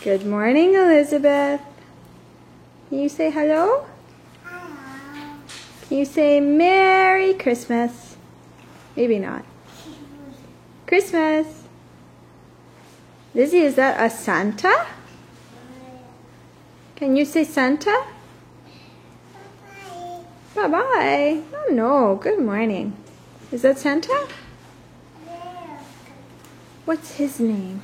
Good morning, Elizabeth. Can you say hello? Hello. Can you say Merry Christmas? Maybe not. Christmas. Lizzie, is that a Santa? Can you say Santa? Bye-bye. Bye-bye. Oh no, good morning. Is that Santa? What's his name?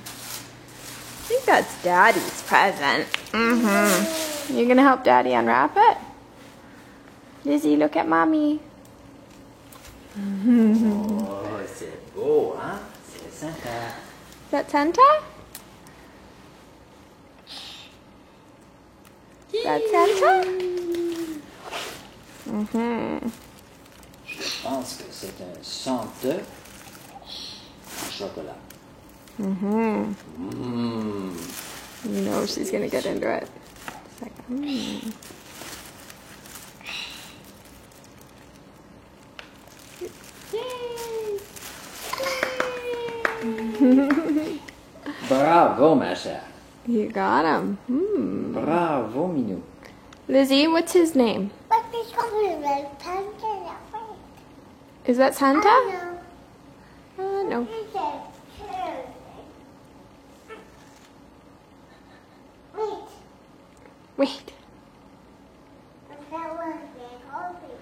I think that's Daddy's present. You gonna help Daddy unwrap it? Lizzie, look at Mommy. Oh, c'est beau, hein? C'est Santa. Is that Santa? That's Santa? Je pense que c'est un Santa en chocolat. You know she's gonna get into it. It's like, Bravo, ma chère. You got him. Bravo, Minou. Lizzie, what's his name? But this one is pumpkin. Is that Santa? No. No. It's a tree. Wait. Wait. That was the coffee.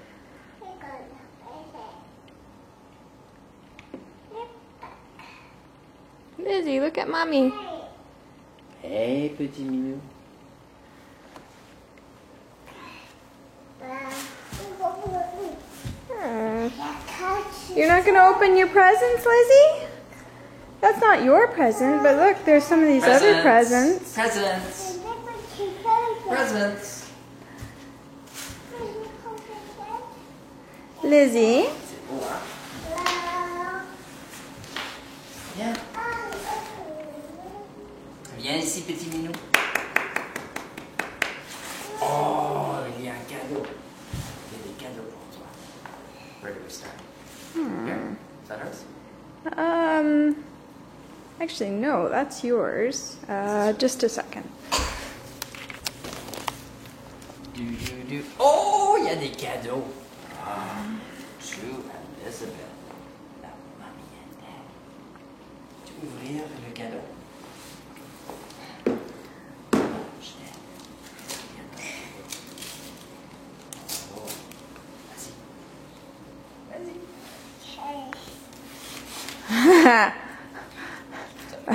Lizzie, look at Mommy. Hey, petit Minou. You're not going to open your presents, Lizzie? That's not your present, but look, there's some of these other presents. Presents. Presents. Lizzie? C'est beau, hein? Viens. Viens ici, petit Minou. Oh, il y a un cadeau. Il y a des cadeaux pour toi. Where do we start? Here? Is that ours? Actually, no, that's yours. Just a second. Oh, il y a des cadeaux. To Elizabeth. La mamie and daddy. Tu veux ouvrir le cadeau? Je t'aide. Oh, vas-y. Vas-y.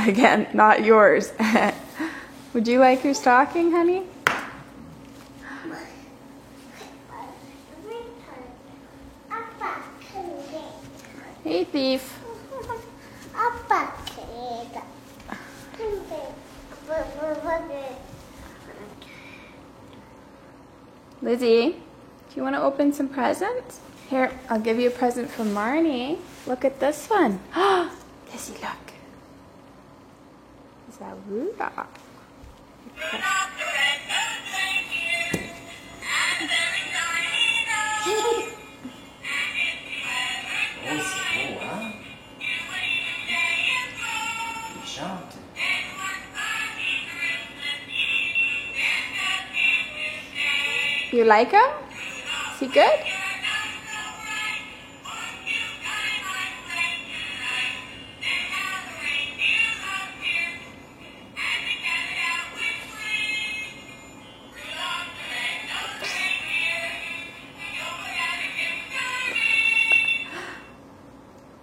Again, not yours. Would you like your stocking, honey? Hey, thief. Lizzie, do you want to open some presents? Here, I'll give you a present from Marnie. Look at this one. Lizzie, look. Is that Rudolph? Oh, c'est beau, hein? Il chante. You like him? Is he good?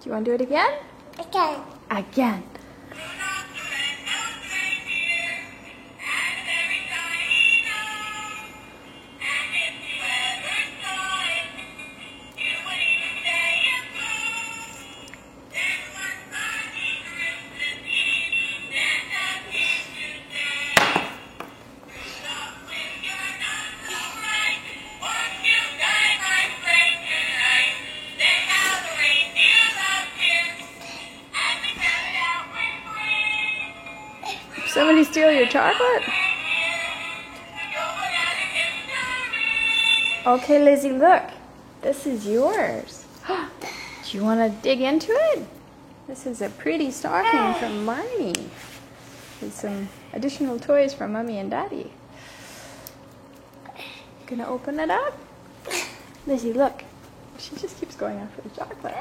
Do you want to do it again? Okay. Again. Somebody steal your chocolate? Okay, Lizzie, look. This is yours. Do you want to dig into it? This is a pretty stocking from Marnie. There's some additional toys from Mommy and Daddy. Gonna open it up? Lizzie, look. She just keeps going after the chocolate.